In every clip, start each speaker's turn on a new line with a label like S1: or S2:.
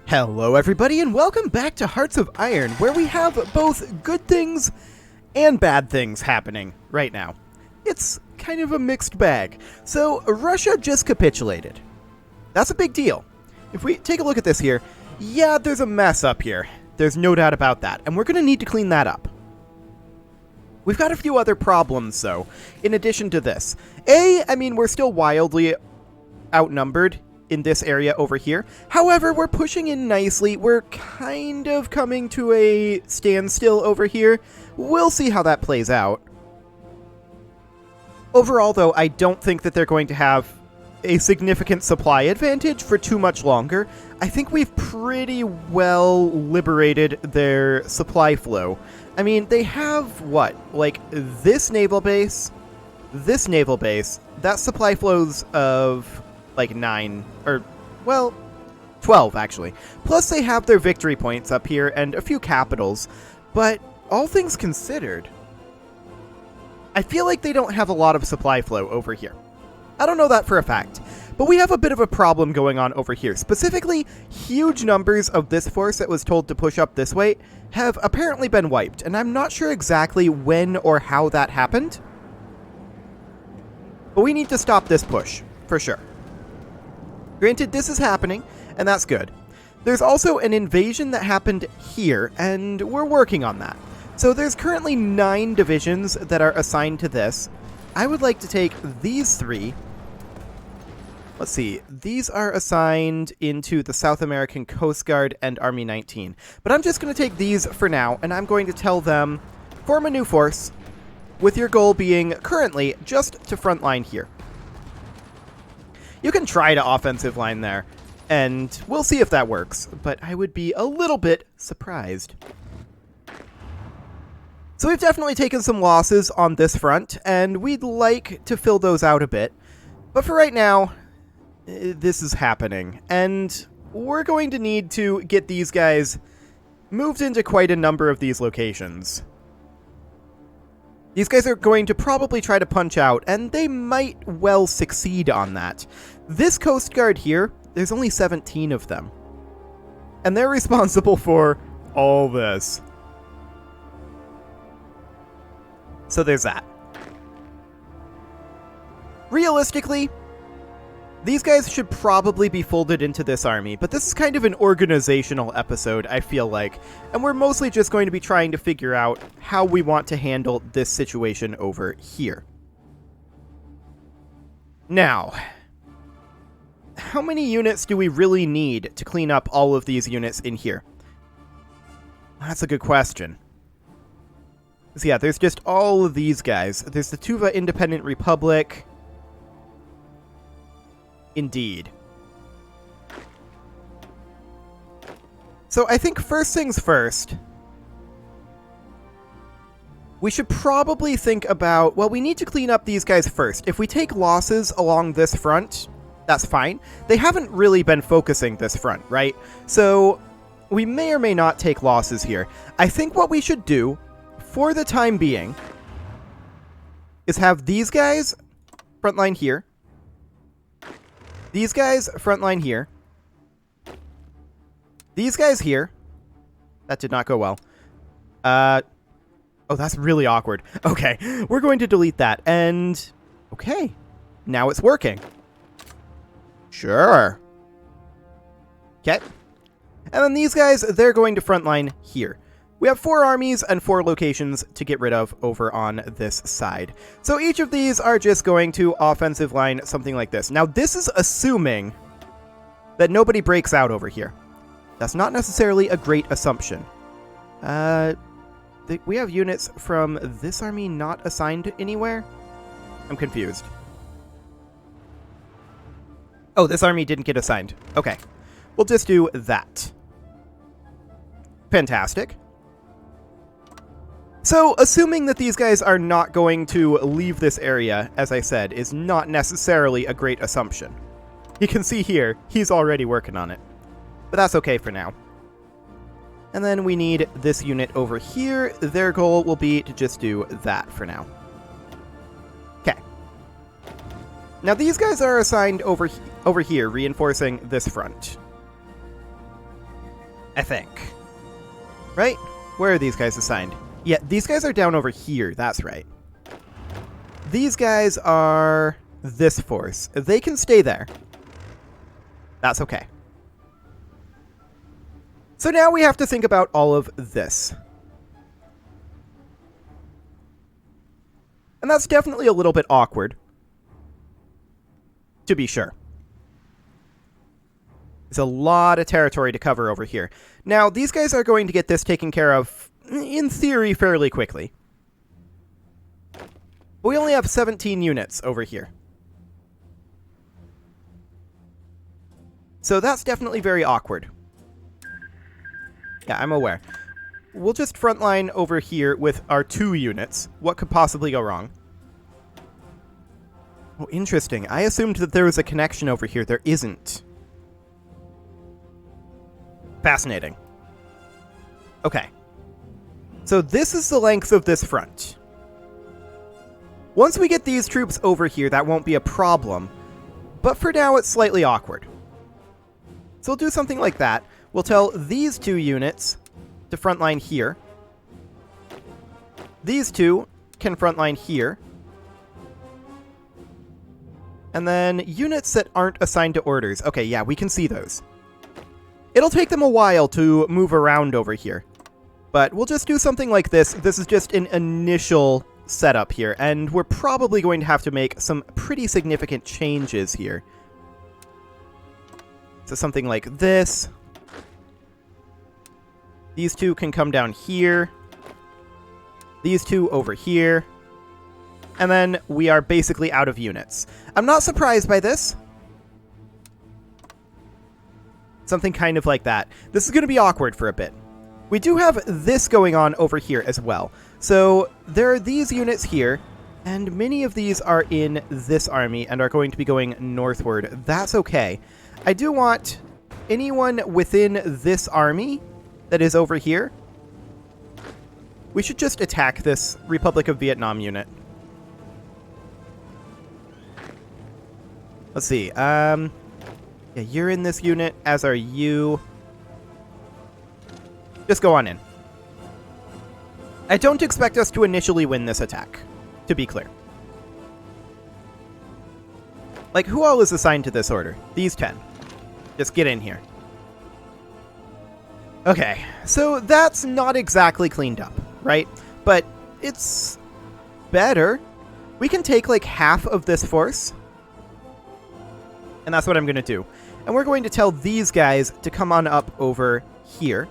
S1: Hello everybody and welcome back to Hearts of Iron, where we have both good things and bad things happening right now. It's kind of a mixed bag. So, Russia just capitulated. That's a big deal. If we take a look at this here, yeah, there's a mess up here. There's no doubt about that, and we're going to need to clean that up. We've got a few other problems, though, in addition to this. I mean, we're still wildly outnumbered in this area over here. However, we're pushing in nicely. We're kind of coming to a standstill over here. We'll see how that plays out. Overall, though, I don't think that they're going to have a significant supply advantage for too much longer. I think we've pretty well liberated their supply flow. I mean, they have, what, like this naval base, that supply flows of like 9, or, well, 12, actually. Plus, they have their victory points up here and a few capitals. But, all things considered, I feel like they don't have a lot of supply flow over here. I don't know that for a fact, but we have a bit of a problem going on over here. Specifically, huge numbers of this force that was told to push up this way have apparently been wiped, and I'm not sure exactly when or how that happened. But we need to stop this push, for sure. Granted, this is happening, and that's good. There's also an invasion that happened here, and we're working on that. So there's currently 9 divisions that are assigned to this. I would like to take these 3. Let's see. These are assigned into the South American Coast Guard and Army 19. But I'm just going to take these for now, and I'm going to tell them, form a new force, with your goal being currently just to frontline here. You can try to offensive line there, and we'll see if that works, but I would be a little bit surprised. So we've definitely taken some losses on this front, and we'd like to fill those out a bit. But for right now, this is happening, and we're going to need to get these guys moved into quite a number of these locations. These guys are going to probably try to punch out, and they might well succeed on that. This Coast Guard here, there's only 17 of them. And they're responsible for all this. So there's that. Realistically, these guys should probably be folded into this army, but this is kind of an organizational episode, I feel like, and we're mostly just going to be trying to figure out how we want to handle this situation over here. Now, how many units do we really need to clean up all of these units in here? That's a good question. So yeah, there's just all of these guys. There's the Tuva Independent Republic. Indeed. So I think first things first, we should probably think about, well, we need to clean up these guys first. If we take losses along this front, that's fine. They haven't really been focusing this front, right? So we may or may not take losses here. I think what we should do, for the time being, is have these guys frontline here. These guys, frontline here. These guys here. That did not go well. Oh, that's really awkward. Okay, we're going to delete that. And, okay, now it's working. Sure. Okay. And then these guys, they're going to frontline here. We have 4 armies and 4 locations to get rid of over on this side. So each of these are just going to offensive line something like this. Now, this is assuming that nobody breaks out over here. That's not necessarily a great assumption. We have units from this army not assigned anywhere? I'm confused. Oh, this army didn't get assigned. Okay. We'll just do that. Fantastic. So, assuming that these guys are not going to leave this area, as I said, is not necessarily a great assumption. You can see here, he's already working on it. But that's okay for now. And then we need this unit over here. Their goal will be to just do that for now. Okay. Now these guys are assigned over here, reinforcing this front. I think. Right? Where are these guys assigned? Yeah, these guys are down over here. That's right. These guys are this force. They can stay there. That's okay. So now we have to think about all of this. And that's definitely a little bit awkward. To be sure. There's a lot of territory to cover over here. Now, these guys are going to get this taken care of, in theory, fairly quickly. We only have 17 units over here. So that's definitely very awkward. Yeah, I'm aware. We'll just frontline over here with our 2 units. What could possibly go wrong? Oh, interesting. I assumed that there was a connection over here. There isn't. Fascinating. Okay. So this is the length of this front. Once we get these troops over here, that won't be a problem. But for now, it's slightly awkward. So we'll do something like that. We'll tell these 2 units to frontline here. These 2 can frontline here. And then units that aren't assigned to orders. Okay, yeah, we can see those. It'll take them a while to move around over here. But we'll just do something like this. This is just an initial setup here, and we're probably going to have to make some pretty significant changes here. So something like this. These 2 can come down here. These 2 over here. And then we are basically out of units. I'm not surprised by this. Something kind of like that. This is going to be awkward for a bit. We do have this going on over here as well. So there are these units here, and many of these are in this army and are going to be going northward. That's okay. I do want anyone within this army that is over here. We should just attack this Republic of Vietnam unit. Let's see. Yeah, you're in this unit, as are you. Just go on in. I don't expect us to initially win this attack, to be clear. Like, who all is assigned to this order? These 10. Just get in here. Okay, so that's not exactly cleaned up, right? But it's better. We can take, like, half of this force. And that's what I'm going to do. And we're going to tell these guys to come on up over here.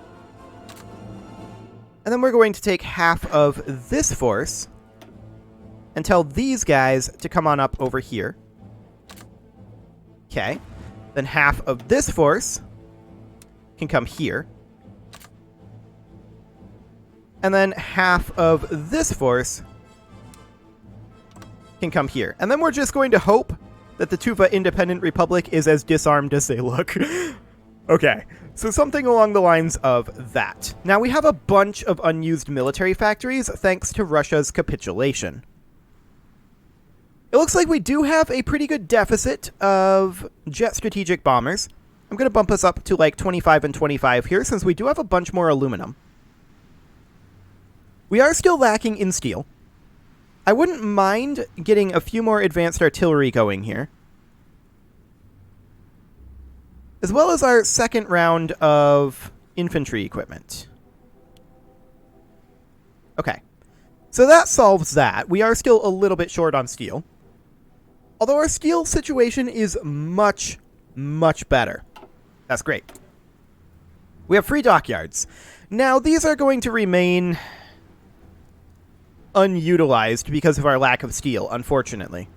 S1: And then we're going to take half of this force and tell these guys to come on up over here. Okay. Then half of this force can come here. And then half of this force can come here. And then we're just going to hope that the Tuva Independent Republic is as disarmed as they look. Okay, so something along the lines of that. Now, we have a bunch of unused military factories thanks to Russia's capitulation. It looks like we do have a pretty good deficit of jet strategic bombers. I'm going to bump us up to like 25 and 25 here since we do have a bunch more aluminum. We are still lacking in steel. I wouldn't mind getting a few more advanced artillery going here. As well as our second round of infantry equipment. Okay. So that solves that. We are still a little bit short on steel. Although our steel situation is much, much better. That's great. We have free dockyards. Now, these are going to remain unutilized because of our lack of steel, unfortunately.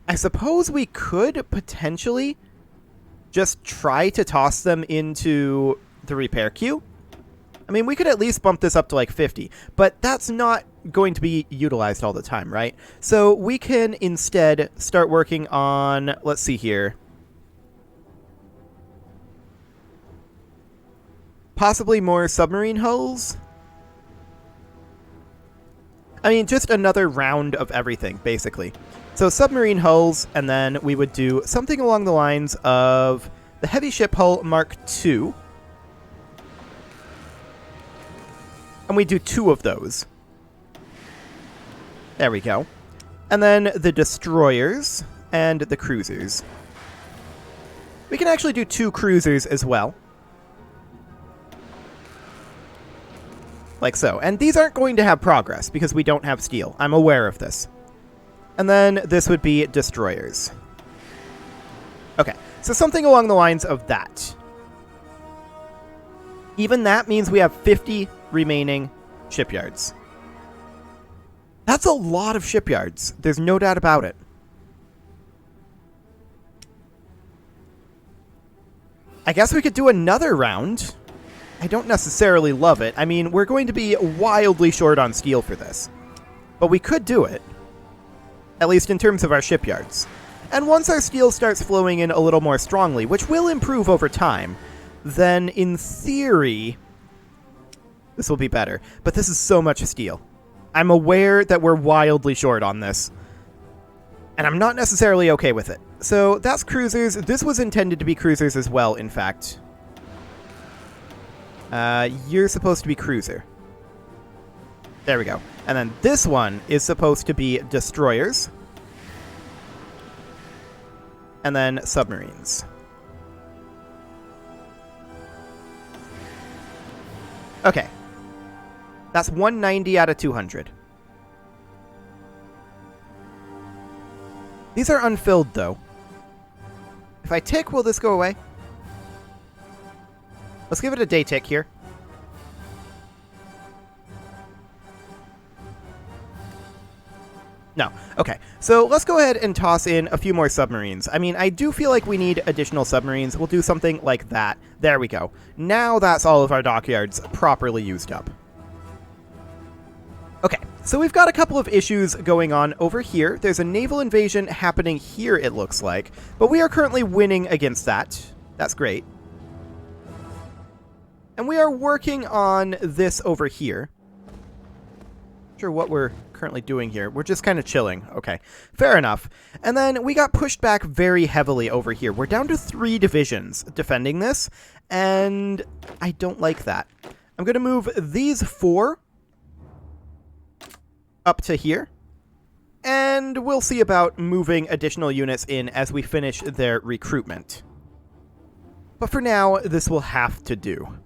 S1: I suppose we could potentially just try to toss them into the repair queue. I mean, we could at least bump this up to like 50, but that's not going to be utilized all the time, right? So we can instead start working on, let's see here, possibly more submarine hulls. I mean, just another round of everything, basically. So submarine hulls, and then we would do something along the lines of the heavy ship hull Mark II. And we do 2 of those. There we go. And then the destroyers and the cruisers. We can actually do 2 cruisers as well. Like so. And these aren't going to have progress because we don't have steel. I'm aware of this. And then this would be destroyers. Okay, so something along the lines of that. Even that means we have 50 remaining shipyards. That's a lot of shipyards. There's no doubt about it. I guess we could do another round. I don't necessarily love it. I mean, we're going to be wildly short on steel for this. But we could do it. At least in terms of our shipyards. And once our steel starts flowing in a little more strongly, which will improve over time, then in theory, this will be better. But this is so much steel. I'm aware that we're wildly short on this. And I'm not necessarily okay with it. So that's cruisers. This was intended to be cruisers as well, in fact. You're supposed to be cruiser. There we go. And then this one is supposed to be destroyers. And then submarines. Okay. That's 190 out of 200. These are unfilled, though. If I tick, will this go away? Let's give it a day tick here. No. Okay. So let's go ahead and toss in a few more submarines. I mean, I do feel like we need additional submarines. We'll do something like that. There we go. Now that's all of our dockyards properly used up. Okay. So we've got a couple of issues going on over here. There's a naval invasion happening here, it looks like. But we are currently winning against that. That's great. And we are working on this over here. Not sure what we're currently doing here. We're just kind of chilling. Okay, fair enough. And then we got pushed back very heavily over here. We're down to 3 divisions defending this, and I don't like that. I'm going to move these 4 up to here, and we'll see about moving additional units in as we finish their recruitment. But for now, this will have to do.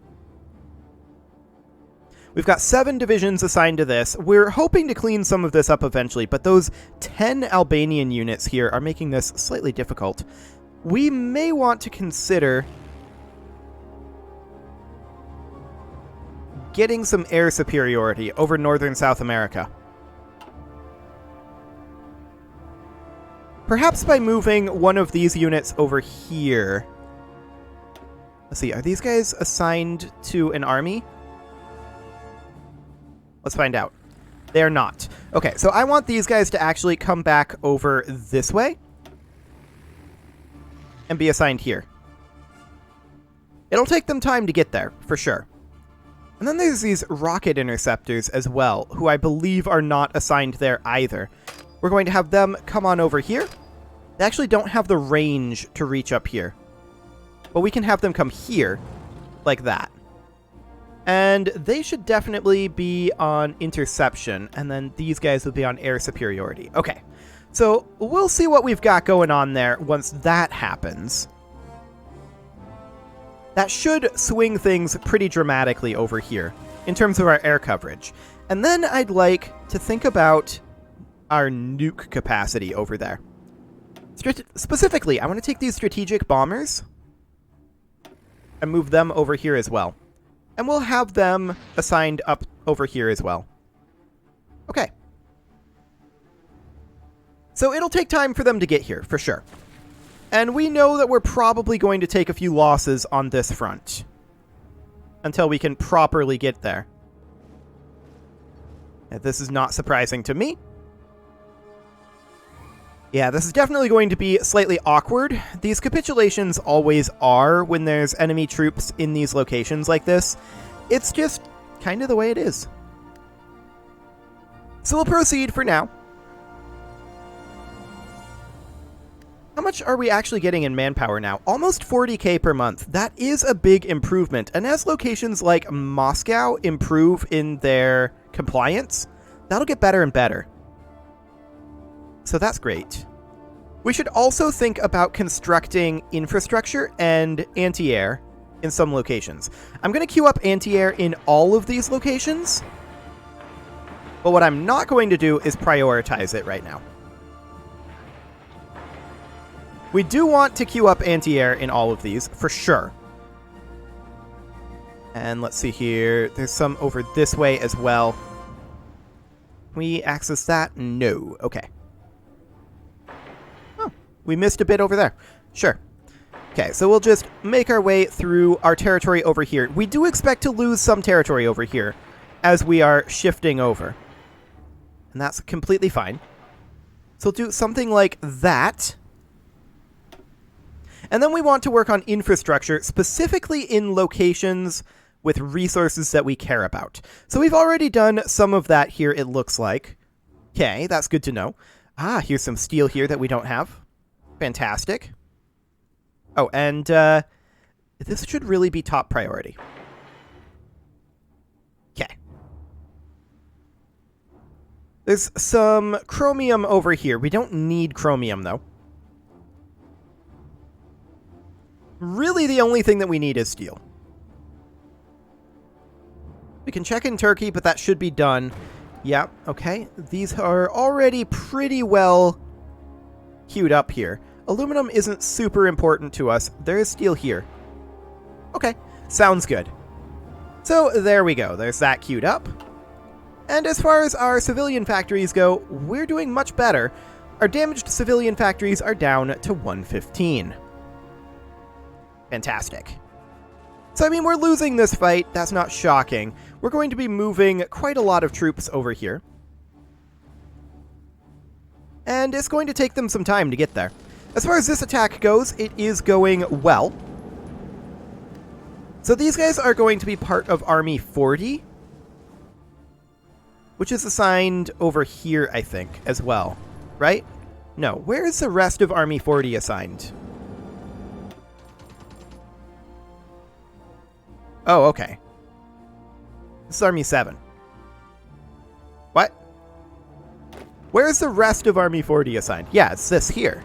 S1: We've got 7 divisions assigned to this. We're hoping to clean some of this up eventually, but those 10 Albanian units here are making this slightly difficult. We may want to consider getting some air superiority over northern South America. Perhaps by moving one of these units over here. Let's see, are these guys assigned to an army? Let's find out. They're not. Okay, so I want these guys to actually come back over this way and be assigned here. It'll take them time to get there, for sure. And then there's these rocket interceptors as well, who I believe are not assigned there either. We're going to have them come on over here. They actually don't have the range to reach up here. But we can have them come here, like that. And they should definitely be on interception, and then these guys would be on air superiority. Okay, so we'll see what we've got going on there once that happens. That should swing things pretty dramatically over here in terms of our air coverage. And then I'd like to think about our nuke capacity over there. Specifically, I want to take these strategic bombers and move them over here as well. And we'll have them assigned up over here as well. Okay. So it'll take time for them to get here, for sure. And we know that we're probably going to take a few losses on this front until we can properly get there. And this is not surprising to me. Yeah, this is definitely going to be slightly awkward. These capitulations always are when there's enemy troops in these locations like this. It's just kind of the way it is. So we'll proceed for now. How much are we actually getting in manpower now? Almost 40k per month. That is a big improvement. And as locations like Moscow improve in their compliance, that'll get better and better. So that's great. We should also think about constructing infrastructure and anti-air in some locations. I'm going to queue up anti-air in all of these locations, but what I'm not going to do is prioritize it right now. We do want to queue up anti-air in all of these, for sure. And let's see here. There's some over this way as well. Can we access that? No. Okay. Oh, we missed a bit over there. Sure. Okay, so we'll just make our way through our territory over here. We do expect to lose some territory over here as we are shifting over. And that's completely fine. So we'll do something like that. And then we want to work on infrastructure, specifically in locations with resources that we care about. So we've already done some of that here, it looks like. Okay, that's good to know. Ah, here's some steel here that we don't have. Fantastic. Oh, and this should really be top priority. Okay. There's some chromium over here. We don't need chromium, though. Really, the only thing that we need is steel. We can check in Turkey, but that should be done. Yeah, okay. These are already pretty well queued up here. Aluminum isn't super important to us. There is steel here. Okay, sounds good. So there we go. There's that queued up. And as far as our civilian factories go, we're doing much better. Our damaged civilian factories are down to 115. Fantastic. So, I mean, we're losing this fight. That's not shocking. We're going to be moving quite a lot of troops over here. And it's going to take them some time to get there. As far as this attack goes, it is going well. So these guys are going to be part of Army 40, which is assigned over here, I think, as well. Right? No. Where is the rest of Army 40 assigned? Oh, okay. This is Army 7. What? Where's the rest of Army 40 assigned? Yeah, it's this here.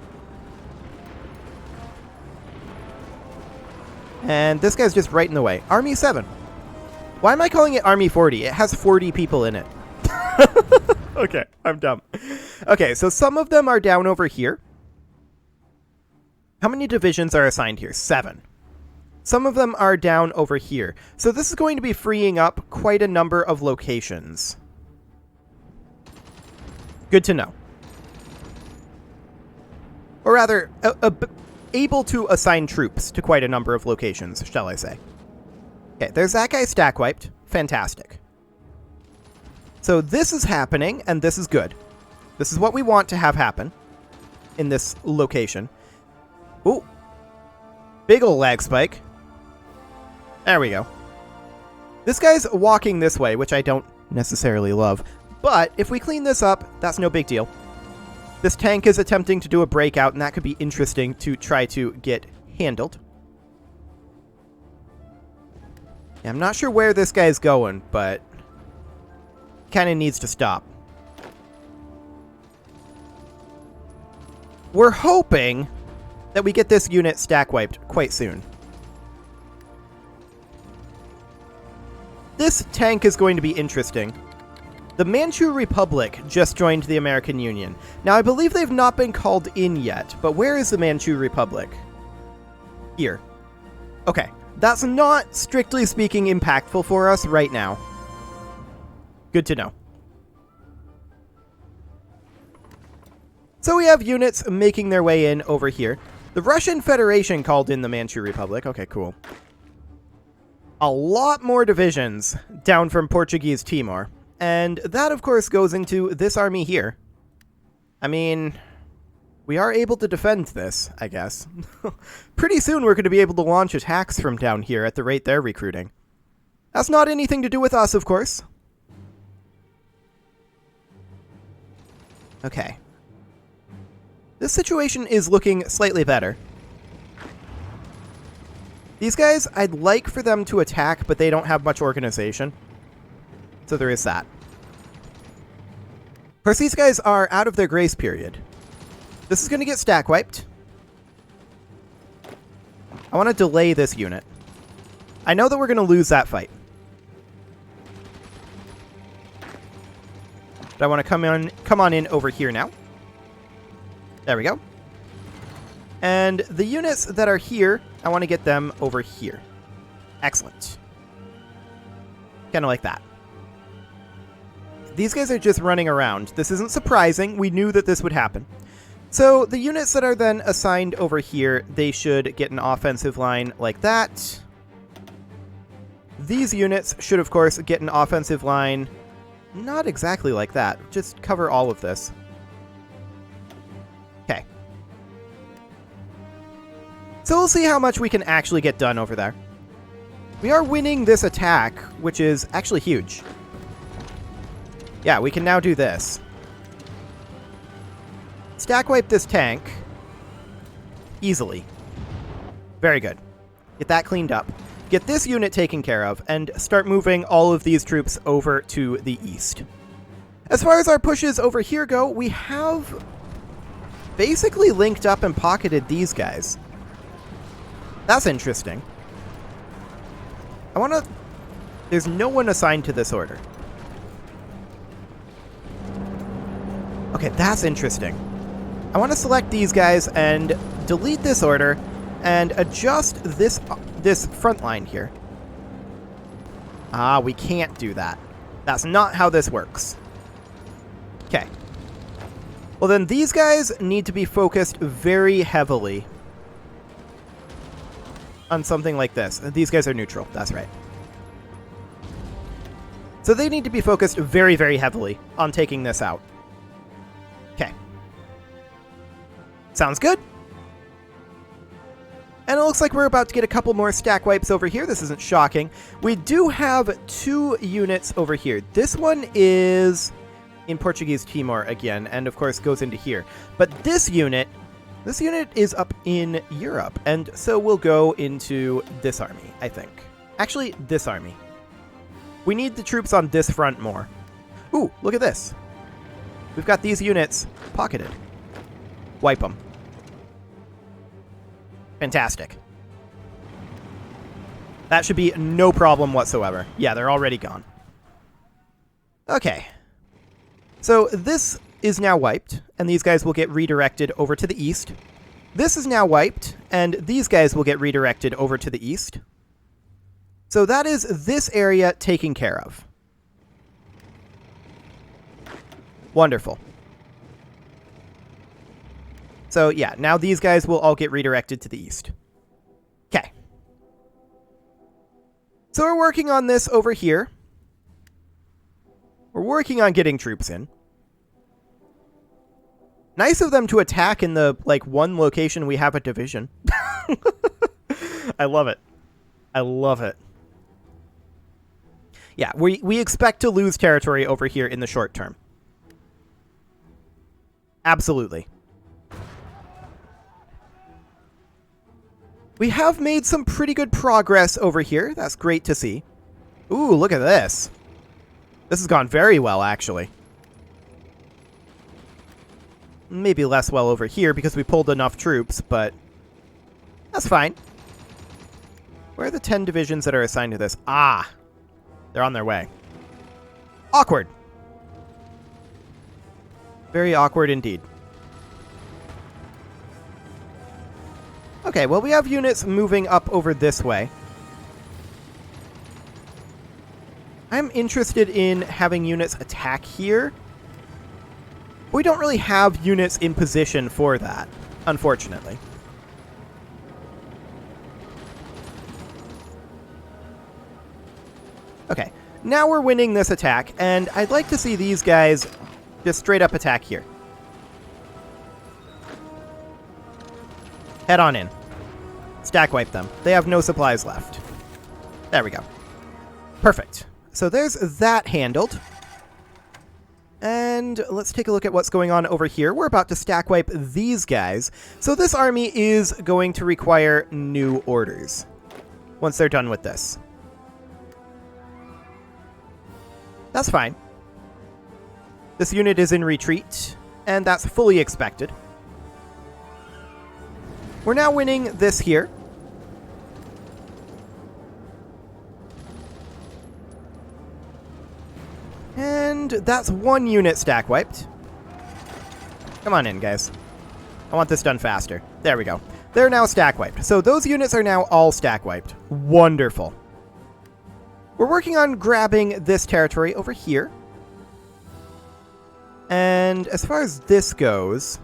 S1: And this guy's just right in the way. Army 7. Why am I calling it Army 40? It has 40 people in it. Okay, I'm dumb. Okay, so some of them are down over here. How many divisions are assigned here? 7. Some of them are down over here. So this is going to be freeing up quite a number of locations. Good to know. Or rather, able to assign troops to quite a number of locations, shall I say. Okay, there's that guy stack wiped. Fantastic. So this is happening, and this is good. This is what we want to have happen in this location. Ooh. Big ol' lag spike. There we go. This guy's walking this way, which I don't necessarily love. But if we clean this up, that's no big deal. This tank is attempting to do a breakout, and that could be interesting to try to get handled. Yeah, I'm not sure where this guy's going, but kind of needs to stop. We're hoping that we get this unit stack wiped quite soon. This tank is going to be interesting. The Manchu Republic just joined the American Union. Now, I believe they've not been called in yet, but where is the Manchu Republic? Here. Okay, that's not, strictly speaking, impactful for us right now. Good to know. So we have units making their way in over here. The Russian Federation called in the Manchu Republic. Okay, cool. A lot more divisions down from Portuguese Timor. And that, of course, goes into this army here. I mean, we are able to defend this, I guess. Pretty soon we're going to be able to launch attacks from down here at the rate they're recruiting. That's not anything to do with us, of course. Okay. This situation is looking slightly better. These guys, I'd like for them to attack, but they don't have much organization. So there is that. Of course, these guys are out of their grace period. This is going to get stack wiped. I want to delay this unit. I know that we're going to lose that fight. But I want to come on in over here now. There we go. And the units that are here, I want to get them over here. Excellent. Kind of like that. These guys are just running around. This isn't surprising. We knew that this would happen. So the units that are then assigned over here, they should get an offensive line like that. These units should, of course, get an offensive line not exactly like that. Just cover all of this. Okay. So we'll see how much we can actually get done over there. We are winning this attack, which is actually huge. Yeah, we can now do this. Stack wipe this tank. Easily. Very good. Get that cleaned up. Get this unit taken care of, and start moving all of these troops over to the east. As far as our pushes over here go, we have basically linked up and pocketed these guys. That's interesting. I want to... There's no one assigned to this order. Okay, that's interesting. I want to select these guys and delete this order and adjust this front line here. Ah, we can't do that. That's not how this works. Okay. Well, then these guys need to be focused very heavily on something like this. These guys are neutral. That's right. So they need to be focused very, very heavily on taking this out. Okay. Sounds good. And it looks like we're about to get a couple more stack wipes over here. This isn't shocking. We do have 2 units over here. This one is in Portuguese Timor again, and of course goes into here. But this unit is up in Europe, and so we'll go into this army, I think. Actually, this army. We need the troops on this front more. Ooh, look at this. We've got these units pocketed. Wipe them. Fantastic. That should be no problem whatsoever. Yeah, they're already gone. Okay. So this is now wiped, and these guys will get redirected over to the east. This is now wiped, and these guys will get redirected over to the east. So that is this area taken care of. Wonderful. So yeah, now these guys will all get redirected to the east. Okay. So we're working on this over here. We're working on getting troops in. Nice of them to attack in the, like, one location we have a division. I love it. I love it. Yeah, we expect to lose territory over here in the short term. Absolutely. We have made some pretty good progress over here. That's great to see. Ooh, look at this. This has gone very well, actually. Maybe less well over here because we pulled enough troops, but that's fine. Where are the 10 divisions that are assigned to this? Ah, they're on their way. Awkward. Very awkward indeed. Okay, well, we have units moving up over this way. I'm interested in having units attack here. We don't really have units in position for that, unfortunately. Okay, now we're winning this attack, and I'd like to see these guys just straight up attack here. Head on in. Stack wipe them. They have no supplies left. There we go. Perfect. So there's that handled. And let's take a look at what's going on over here. We're about to stack wipe these guys. So this army is going to require new orders once they're done with this. That's fine. This unit is in retreat, and that's fully expected. We're now winning this here. And that's one unit stack wiped. Come on in, guys. I want this done faster. There we go. They're now stack wiped. So those units are now all stack wiped. Wonderful. We're working on grabbing this territory over here. And as far as this goes,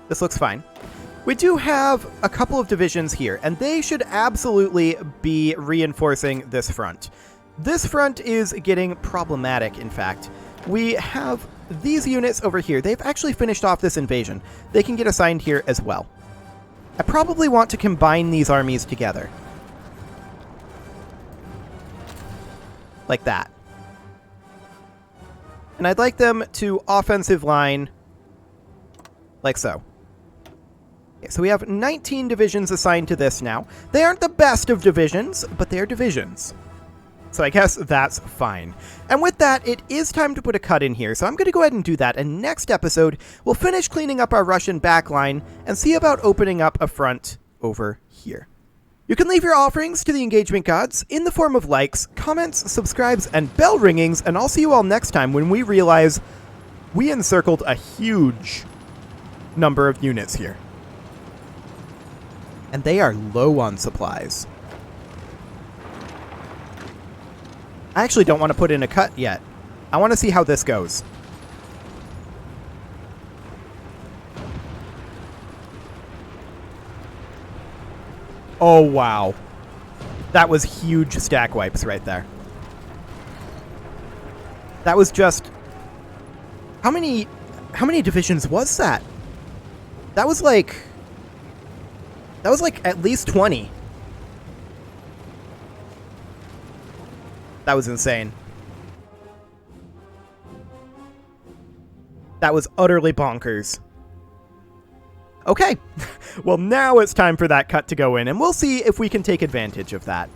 S1: this looks fine. We do have a couple of divisions here, and they should absolutely be reinforcing this front. This front is getting problematic, in fact. We have these units over here. They've actually finished off this invasion. They can get assigned here as well. I probably want to combine these armies together. Like that. And I'd like them to offensive line like so. Okay, so we have 19 divisions assigned to this now. They aren't the best of divisions, but they're divisions. So I guess that's fine. And with that, it is time to put a cut in here, so I'm going to go ahead and do that, and next episode, we'll finish cleaning up our Russian backline and see about opening up a front over here. You can leave your offerings to the engagement gods in the form of likes, comments, subscribes, and bell ringings, and I'll see you all next time when we realize we encircled a huge number of units here. And they are low on supplies. I actually don't want to put in a cut yet. I want to see how this goes. Oh, wow. That was huge stack wipes right there. That was just... How many divisions was that? That was like at least 20. That was insane. That was utterly bonkers. Okay, well now it's time for that cut to go in, and we'll see if we can take advantage of that.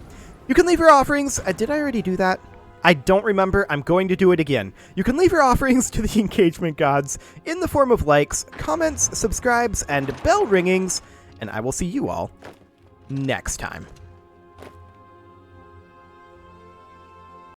S1: You can leave your offerings. Did I already do that? I don't remember. I'm going to do it again. You can leave your offerings to the engagement gods in the form of likes, comments, subscribes, and bell ringings, and I will see you all next time.